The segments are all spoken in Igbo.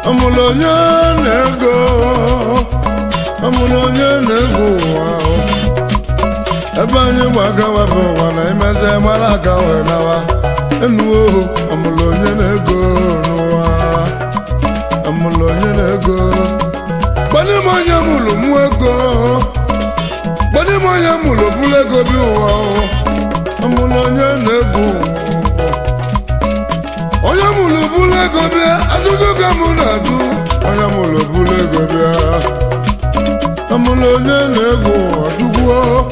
amulonye nego amulonye nego ebanye mwagawa bo wana imeze malaka wenawa enuo amulonye nego nuwa amulonye nego bani monya mulu mwego bani monya mulu bulego biwa amulonye nego oya mulu bulego bia atutu kamunatu oya mulu bulego bia amulonye nego adugo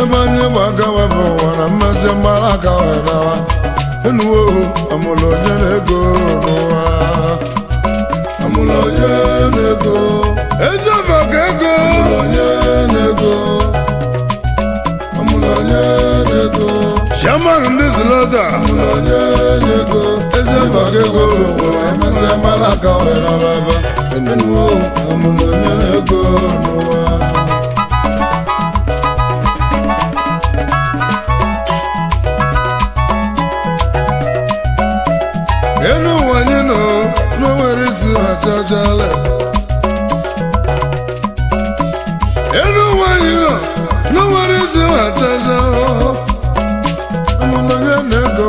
ebanye mwagawa bo wana imeze malaka wenawa enuo amulonye nego nuwa amulonye nego ezava kego amulonye nego shaman ndizilota amulonye nego ezava kego amase malaka wena baba enuo amulonye nego nuwa enu wanyino no werisi achachale enu wanyino no werisi achachale amulonye nego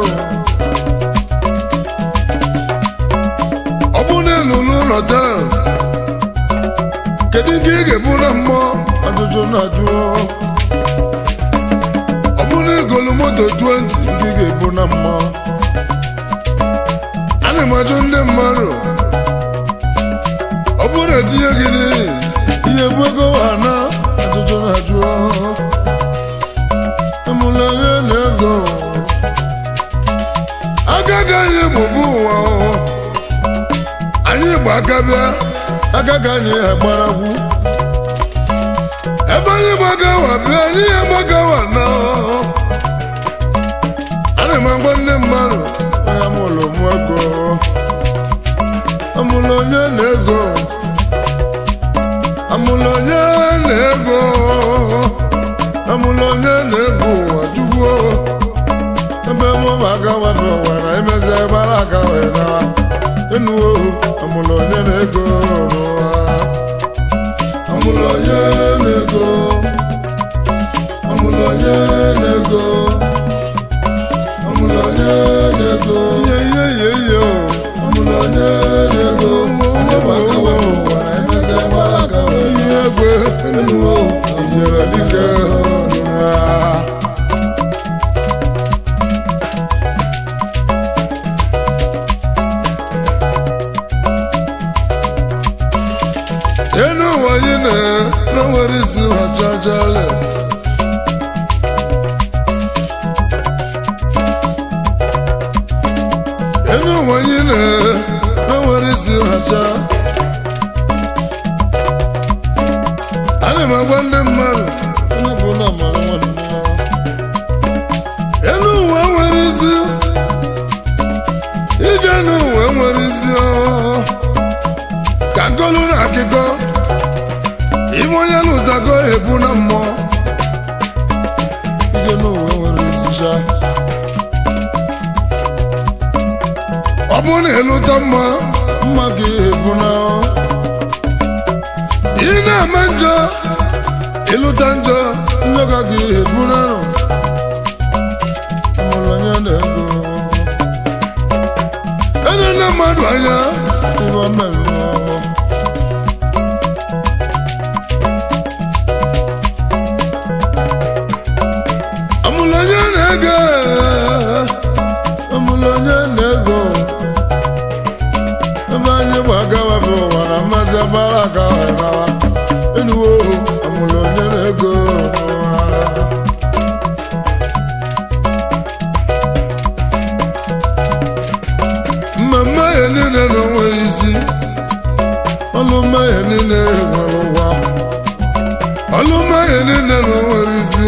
obune lulu rota kedingi gebuna mo ajojo na juo obune golumoto 20 ngige gebuna mo ani majonde maro obure tiye gini iye bogo wana ajojo na juo amulonye nego agaga ye mubu wa anyi gbagabia agaga nye agbaragu ebanye gbagawa bia anyi gbagawa na ani mangbonde maro ya mulo mwego amulonye nego amulonye nego amulonye nego adugo ebe mo magawa no wana imeze baraka wena enuo amulonye nego amulonye nego amulonye nego amulonye nego yo amulonye nego magawa no wana imeze baraka wena enuo yera dike enu wanyine no werisi achachale enu wanyine no werisi acha ani magwande mmaru nabuna mara enu werisi ijenu werisi kagolu na akiko imonye lutago ebu na mmo ije no were isisha obune eluta mma gi ebu na ina manjo eluta njo nyoga gi ebu na amulonye nego ene na madu anya iwa melu amulonye nego ebanye mwagawa bo wana maze baraka wenawa enuo amulonye nego mama yenine no werisi oluma yenine waluwa oluma yenine no werisi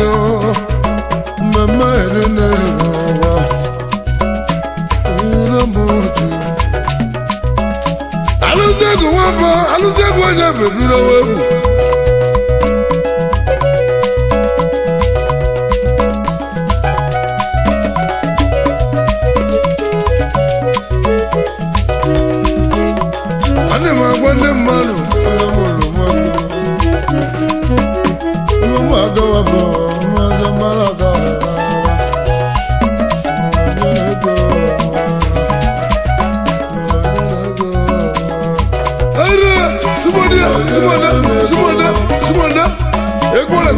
mama yenine waluwa iramoju aluzegu wafo aluzegu onye bebiro wewu Sumonda ego la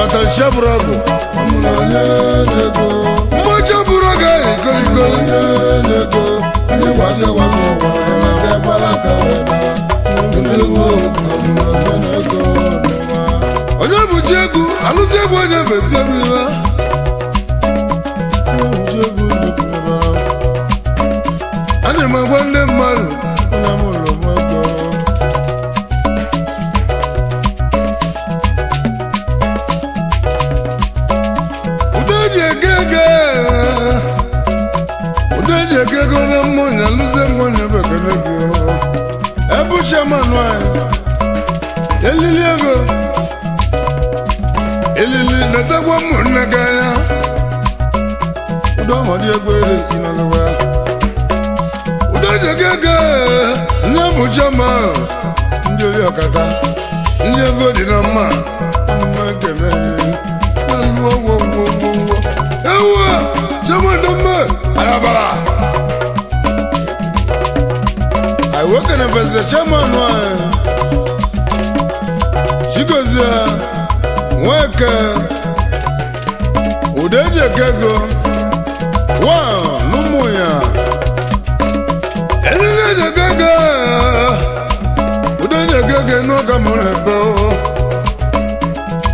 talisha burago moja buraga iko onye bujegu aluzegu onye betemiwa ani magwande mmaru na mulo mako udeje gege na mmonya luze mmonya bekele bio ebu chairman wa elili ego elili natakwa munna gaya udo modi egbe inalowa udeje gege na bu chairman njoli okata njego di na ma makele na luwo wo ewa chairman dama ayabara I work in a visit chairman one. She goes there, work. Udeje kego. Wow, no more. Udeje kego. Udeje kego no kamone bo.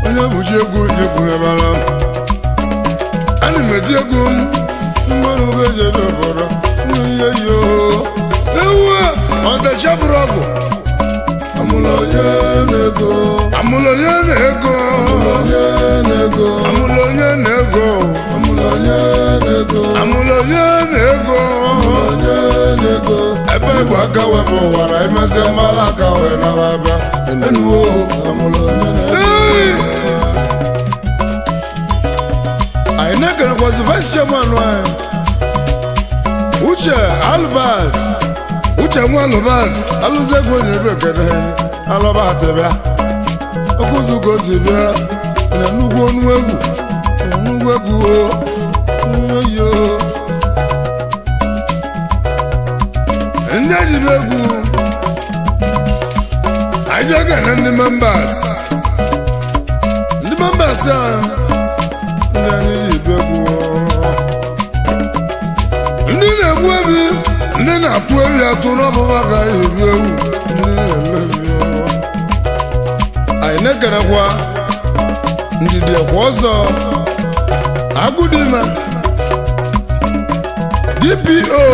Onya buje guje kunebala. Ani mediagum. Manu geje dobora. Yo. Ewa. On the Jabrogo, Amuloyanego, Amuloyanego, Amuloyanego, Amuloyanego, Amuloyanego, Amuloyanego, Ebe Wakawa Bowana, Emase Malaka, and Navaba, and Nuo, Amuloyanego. I never was the vice chairman, Uche Albert. Uche mwa lobas aluze gwenye bekene aloba tebia okuzu gozi bia na nugo nuegu yo ndaji begu ajaga na ndi members ndani begu ndi na bwebi ndị na-atụ eri atụ n'ọbụba ka ebi ewu ndị na-emebi anyị na-ekenekwa ndidi ekwa ọzọ Agụdime DPO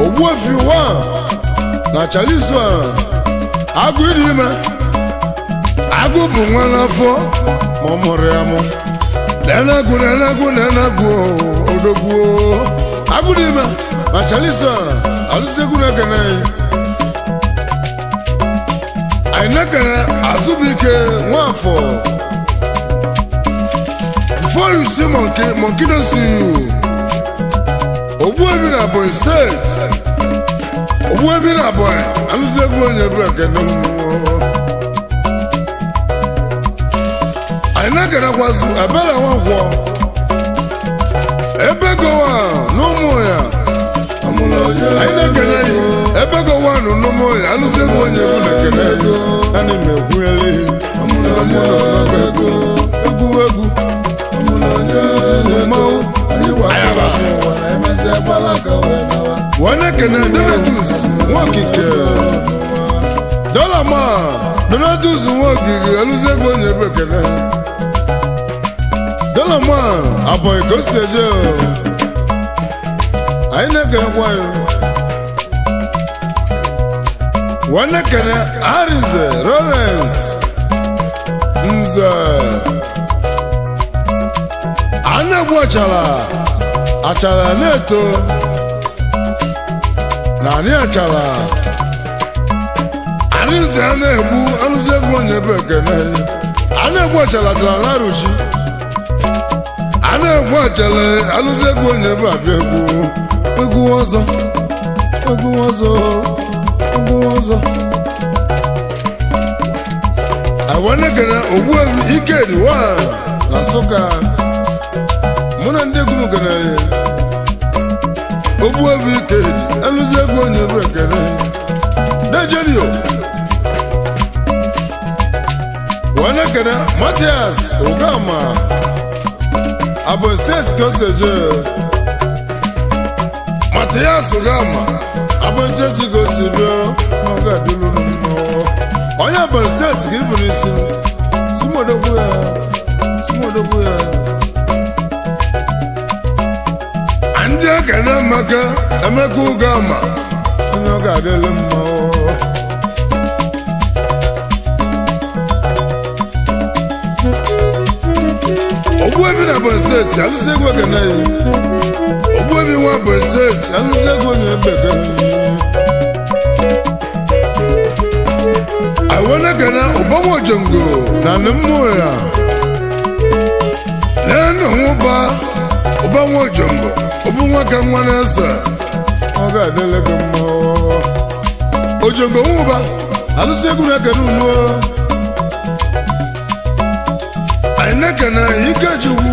Ogbuefi 1 na Chaliso Agụdime agụ bụ nwa n'afọ ma ọ mụrụ ya mụ na-enagụ odogwu Agụdime na Chaliso alụsegwu na-ekene anyị na-ekene Azụbụike Nwafọ. Before you see monkey don't see you. Ogbuefi na Ebonyi State. Ogbuefi na Ebonyi alụsegwu onye bụ ekene anyị na-ekenekwazu Ebele Nwankwọ Ebegowa n'ụmụ ya anyị na-ekene Ebegowa n'ụmụ ya alụsegwu onye bụ na-ekene anyị mekwuele egwu Wanekene Donatus Nwokike Donatus Nwokike alụsegwu onye bụ ekene Dolaman Ebonyi ka o si eje anyị na-ekenekwa ya Wanekene Arinze Lawrence Nze Anegbu Achala na-eto na anyị Achala Arinze Anegbu alụsegwu onye bụ ekene Anegbu Achala na Aruchi Anegbu Achala alụsegwu onye bụ abịa egwu ọzọ Wanekene Ogbuefi Ikedi 1 na Nsụka mụ na ndị egwu m kenere Ogbuefi Ikedi alụsegwu onye bụ ekene Nigeria wana kana Matias Ogama Abo State Goseje Matias Ogama Abo Church Goseje Moga dulu no Oya Abo State Gibunisi Sumodofuya Anja kana maka Ameku Ogama Moga dulu no Ogbuebi na Abia Steeti alụsegwu oganaghị Ogbuebi nwa Abia Steeti alụsegwu onye ebeke Iwana gana Obama Ojongo na mmụọ ya Nenu nwụba Obama Ojongo Obu nwa ka nwa na-ese Ọ ga-adịle gị mma Ojongo nwụba alụsegwu na gana ụmụ Ainekana Ikechukwu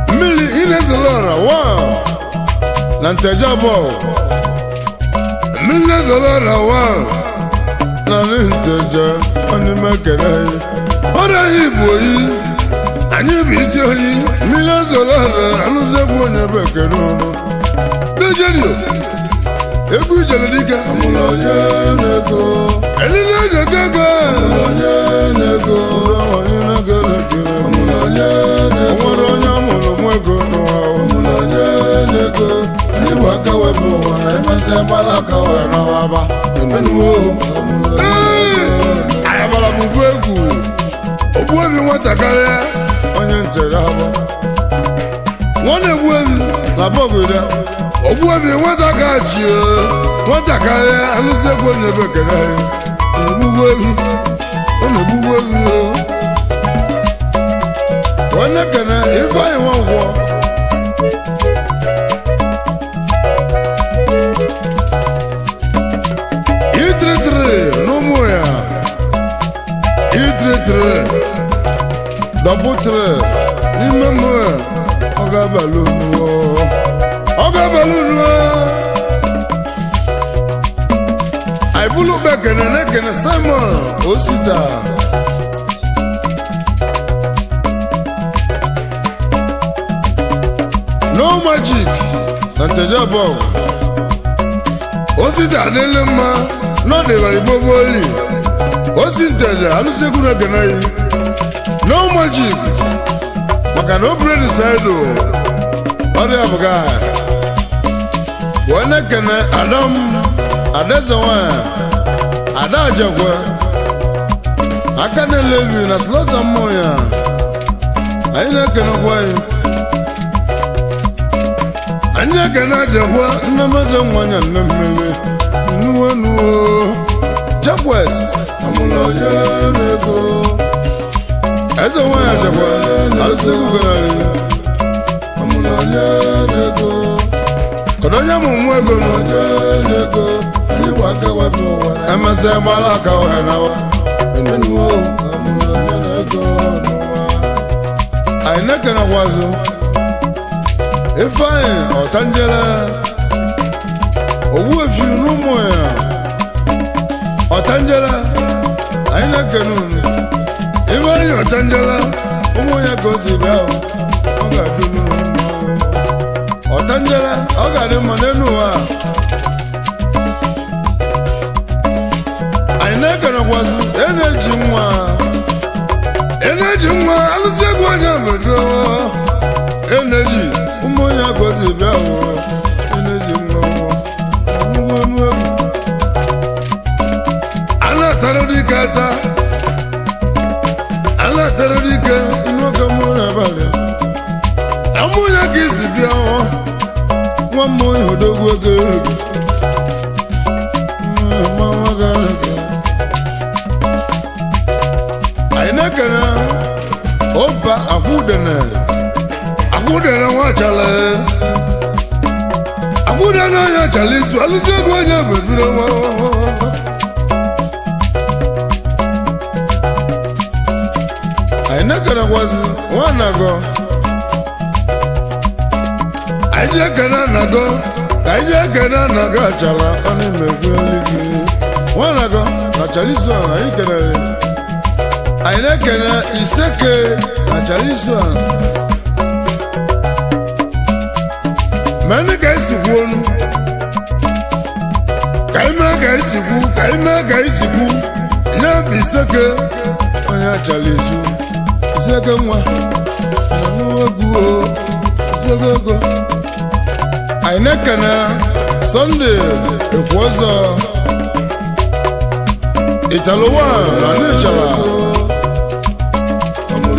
Mmiri Inezelora wa na Ntejabo Mmiri Inezelora wa na Nteje Onimekere Ọrịa Igbo yi anyị bụ isi oyi Mmiri Inezelora alụsegwu onye bekere ụnụ Nigeria egwu ijele dike amụla onye na-ego elile ejekego onye na-ego onye na-ego onye amụrụ mụ ego amụla onye na-ego anyị bụ aka wepụ ụwa na emesị gbala aka wee rawaba emenuo anyị gbara bụbu egwu Ogbuebi nwatakịrị onye nchere abụ nwa na-egbuebi na bọgide Ogbuebi nwatakịrị alụsegwu onye bekere Ogbuebi onye kene Ifeanyi Nwankwọ itritiri n'ụmụ ya itritiri dọpụtiri n'ime mmụ ya ọ ga-abalị unu Aibulu bekene nekene Simon Osita No Magic na Ntejabo Osita adịle mma n'ọdịbara Igbo oli Osi Nteje alụsegwu nekene yi No Magic maka na obere disaido ọrịa abụga wee nekene Adam Adeze nwanyị Ada Ajekwe aka na-elevi na slọta mmụọ ya anyị na-ekenekwa anyị ekene Ajekwe nne meze nwanya nne mmiri nuwo Jekwes amụla onye na-ego Eze nwanyị Ajekwe alụsegwu garari amụla onye na-ego Kodonye mụmụ ego n'onye na-ego Igbo aka wepụ ụwa emesị gbala aka wee nawa emenuo amụrụ onye na-ego n'ụwa anyị na-ekenekwazụ Ifeanyi Ọtanjele Ogbuefi n'ụmụ ya Ọtanjele anyị na-ekene unu Ifeanyi Ọtanjele ụmụ ya ka o si bịa ọ ga-adị n'ụlọ Ọtanjele ọ ga-adị mma n'elu ụwa anyị na-ekenekwazụ eneji nwa alụsegwu onye obodo eneji ụmụ onye gozi bịa eneji nwa a na-atara dike ata a na-atara dike n'oge mụ n'abalị amụ ya ka isi bịa nwa mmụọ ihodogwu ego anyị na-ekene Ọba Akwudene nwachala Akwudene onye chala isu alụsegwu onye bedure anyị na-ekenekwazi Nwanago anyị na-ekene Nago ka ije ekene na ga achala ọ na-emegbu eluigwe nwana gọ na chaliso anyị kenere anyị na-ekene Iseke na chaliso mene ka esi kwu onu ka ime ka esi kwu ka ime ka esi kwu nye bụ Iseke onye chaliso Iseke nwa egwu Iseke ego anyị na-ekene Sunday ekwu ọzọ Italowa na n'ịchala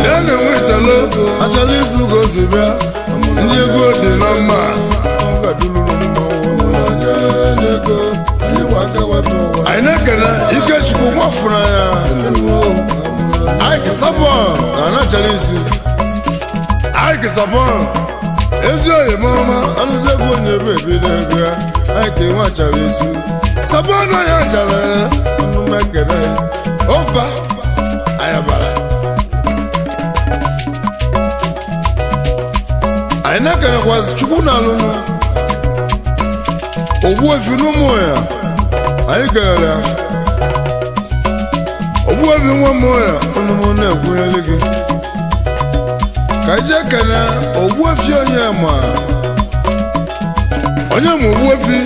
ya na-enwe Italo achala izu ka o si bịa ndị ego dị na mma anyị na-ekene Ikechukwu nwafụrụ anya Ike Sabon na anachala isi Ike Sabon ezi oyi mama anụzi egwu onye ebe ebido ego ya Ike nwachara isi Sabon ya achala ọnụmekene ọba ayabara anyị na-ekenekwazi Chukwu na alụnụ Ogbuefi n'ụmụ ya anyị kelere ya Ogbuefi nwa mmụọ ya ọnụmụ na-ekwunyere gị ka anyị jee kene Ogbuefi onye ma Ogbuefi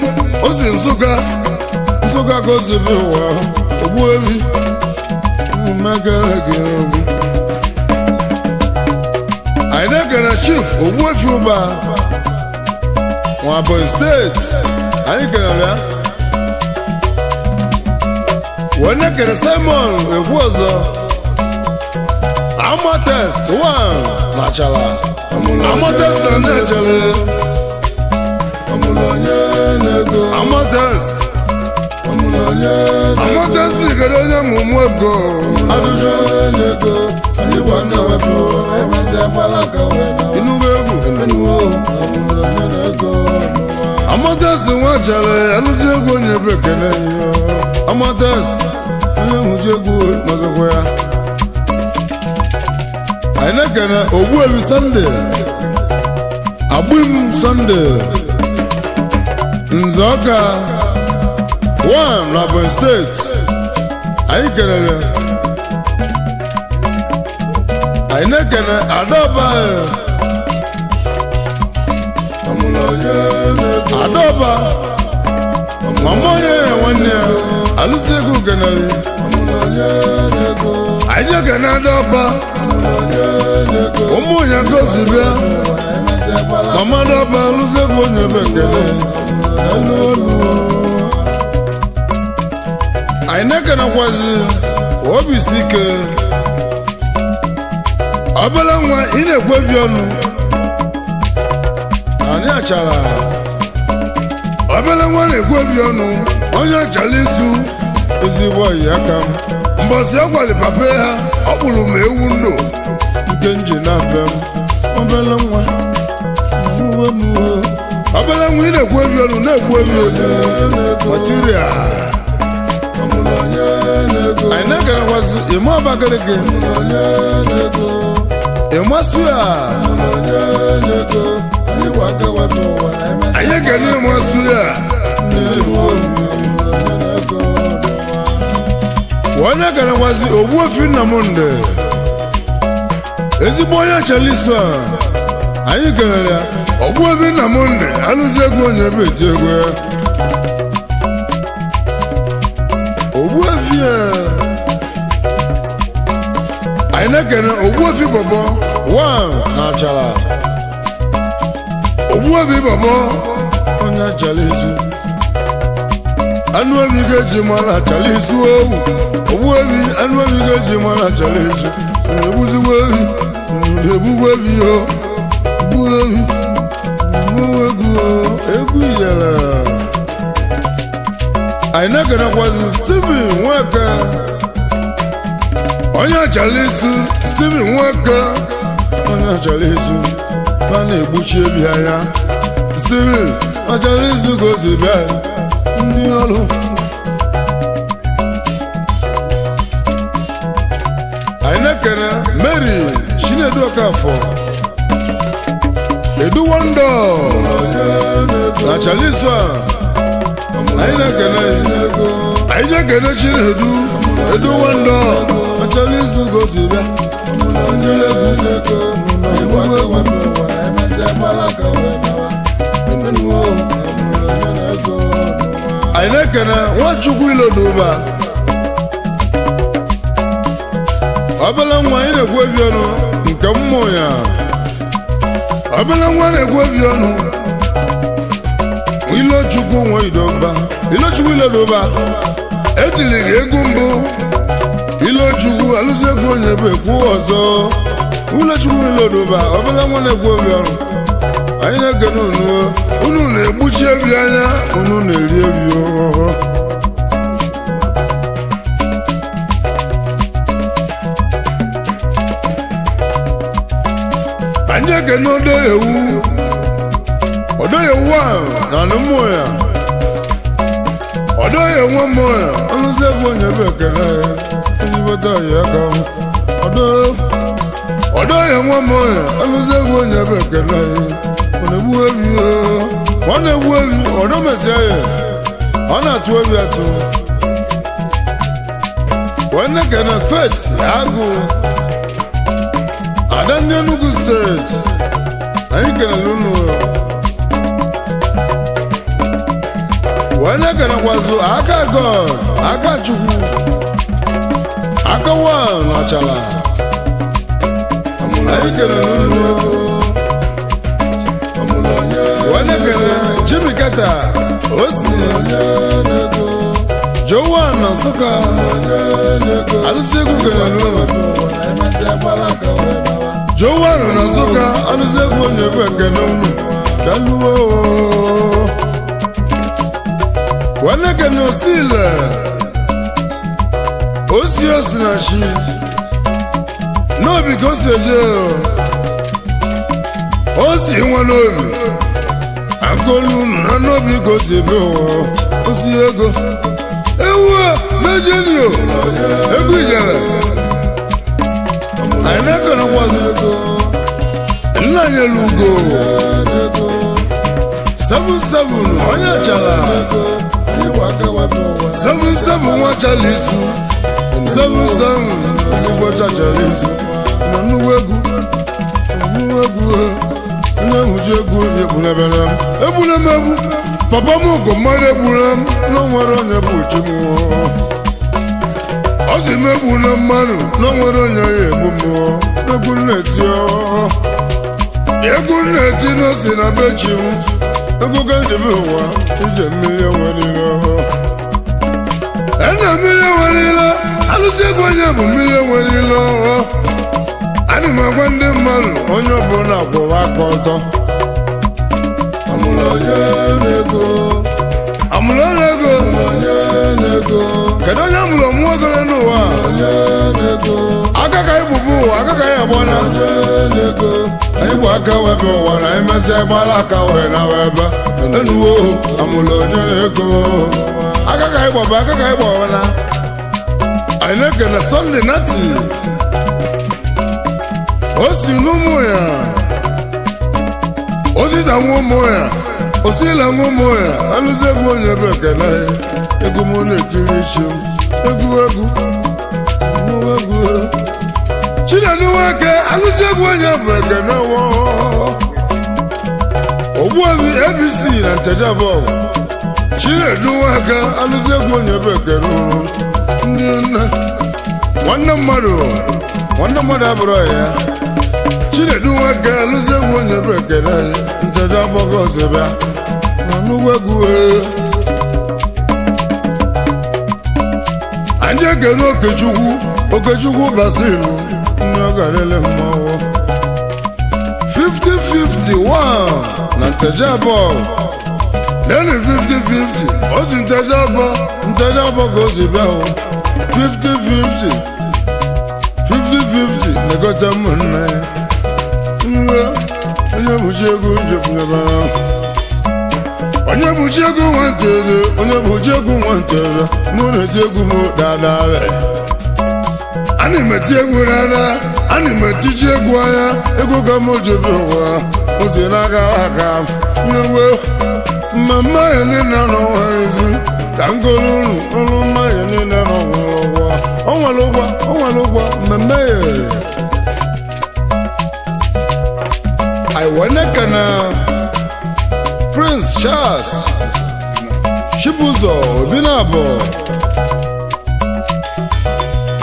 o si Nsụka ka o si bi ụwa Ogbuefi mmekere gị egwu anyị na-ekene Chief Ogbuefi Ụba nwa Ebonyi steeti anyị kelere ya wee na-ekene Simon ekwu ọzọ Amatest 1 na Achala Amatest na na-echere Amatest gere onye mụmụ ego ajụjụ inugo egwu Amatest nwa Achala anụzi egwu onye ebe ekene Amatest onye mụzi egwu mazikwa ya anyị na-ekene Ogbuefi Sunday Agbim Sunday Nzọka 1 na Ebonyi steeti anyị kelere anyị na-ekene Adaọba mama onye nwanne ya alụsị egwu kenere anyị ekene Adaọba ụmụ ya gosi bịa mama Adaọba alụsị egwu onye ebe ekele anyị na-ekenekwazi Obisike obele nwa ị na-ekwebi ọnụ anyị Achala obele nwa na-ekwebi ọnụ onye Achala isu ezigbo ọyị aka m mbọsị ọ gwara papa ha ọ kpụrụ m ewu ndụ nke nji na-abịa m obele nwa ị na-ekwebi ọnụ na-ekwebi elu material anyị na-ekenekwazi Ime Abakaliki Ime Suya anyị ekene Ime Suya onye ekenekwazi Ogbuefi Nnamdị ezigbo onye Achala isu anyị kelere ya Ogbuefi Nnamdị alụzi egwu onye ebe eti egwu ya Ogbuefi anyị na-ekene Ogbuefi Bobo 1 na Achala Ogbuefi Bobo onye Achala isu anụ obi ga-eji mara Achala isu owu Ogbuefi anụ obi ga-eji mara Achala isu na-egbuzigbo evi na-egbugbo evi Ogbuefi egwu iyere anyị na-ekenekwazi Stephen Nweke onye Achala isu Stephen Nweke onye Achala isu ma na-egbuchi ebi anya Stephen Achala isu gosi bịa ndị ọrụ anyị na-ekene Mary Chinedu Okafọ Edu Wonder na chaliso anyị na-ekene anyị na-ekene Chinedu Edu Wando na chaliso gosi bịa ndị egwu anyị na-ekene Nwachukwu Iloduba ọbụla nwa anyị na-ekwu ebi ọnụ nke mmụọ ya ọbụla nwa na-ekwu ebi ọnụ Ilochukwu nwa Idoba Ilochukwu Iloduba etili gị egwu mbụ Ilochukwu alụzi egwu onye bụ ekwu ọzọ Ilochukwu Iloduba ọbụla nwa na-ekwu ebi ọnụ anyị na-ekene unu na-egbuchi ebi anya unu na-eri ebi ọhụhụ anyị ekene Odoyewu ahụ na anụmụ ya Odoyewu mmụọ ya ọnụzi egwu onye bụ ekene ya ejibota ya aka Odoyewu mmụọ ya ọnụzi egwu onye bụ ekene ya ọ na-egbu ebi ọdọmesia ya ọ na-atụ ebi atụ nwanne kene Faith Agụ ada ndị Enugu steeti anyị kenele unu nwanne kene kwazo aka God aka Chukwu aka nwa na Ọchala anyị kenele unu nwanne kene Chimikata Osi Jowan na Nsụka alụsị egwu kenele unu Jowan na Nsụka alụsị egwu onye bụ ekene unu daluo nwanne kene Osile Osi na chi n'obi ka o si eje Osi nwa n'obi akolu na n'obi ka o si ebe ụwa Osi ego ewu mejenio egwu ijele anyị na-ekene kwazo nna anyị elugo 77 onye Ọchala 77 nwa Ọchala isu 77 ezigbo Ọchala isu na nnukwu egwu onye hụji egwu egbula m egwu papa m ụgụ mmadụ egbula m na nwere onye bụ chi mmụọ ọ si m egbula mmadụ na nwere onye ya egbu mmụọ egwu nneti na osi na be chi m egwu ka njebe ụwa ije mmiri enwerile ena mmiri enwerile alụsị egwu onye bụ mmiri enwerile ana m agwa ndị mmadụ onye ọbụla akwụwa aka ọtọ amụrụ onye na-ego kedu onye amụrụ ọmụmụ ogolo n'ụwa aka ka anyị bụbu ụwa aka ka anyị agbana anyị bụ aka webe ụwa na anyị mesịa gbala aka wee na webe enuwo amụrụ onye na-ego aka ka anyị gbaba aka ka anyị gbabana anyị na-ekene Sunday Nati Osi n'ụmụ ya Osita nwa ụmụ ya Osila nwa ụmụ ya alụsị egwu onye bụ ekene egwu m na-etiri isi m egwu Chinedu Nweke alụsị egwu onye bụ ekene Ogbuebi ABC na Ntejabọ Chinedu Nweke alụsị egwu onye bụ ekene ndị nne nwanne mmadụ abụrụ ya Chinedu Nweke alụsị egwu onye bụ ekene Ntejabọ gosi bịa na nnukwu egwu anyị ekene Okechukwu Basilu ndị ọ garele mmanwụ 50-51 na Ntejabọ nene 50-50 osi Ntejabọ ka o si bịa 50-50 na-egote ụmụnne ya onye bụchi egwu jepụnyebara onye bụchi egwu nwanteze mụ na-eti egwu m dadale ana m eti egwu dada ana m etiji egwu anya egwu ka m jebe ụwa o si n'aka aka nyewe mmemme ya niile n'ọnwarịzi ka ngolulu ọrụ mmanya niile n'ọnwụrụ ụgwọ o nwere ụgwọ mmemme ya aiwenekana Prince Charles Chibuzo Obinabo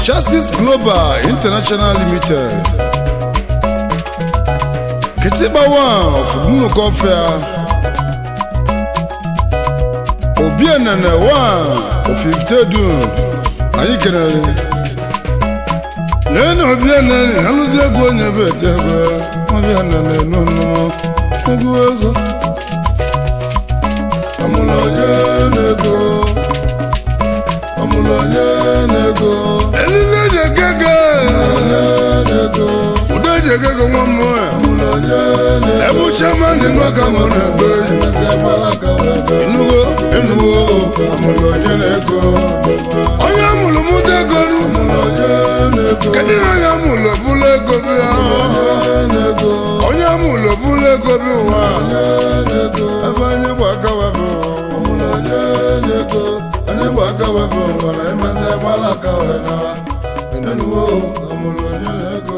Chassis Global International Limited Kitiba one of Nnukofia Obianana one of Iftedun Ayikenali Nene Obianani Haluze Gwenye Betebe Obianana no Neguezo Amulonye nego Elile Gege Udeje Gege one more Ebu Chaman in Wakamona Bay Nugo Amulonye nego Oyamulu Mutegonu Kadina Yamulo Bule Gobi Onyamulo Bule Gobi Abanye Wakawabu Ane waka wepo wana emese wala kawe na Ina nuo amulonye nego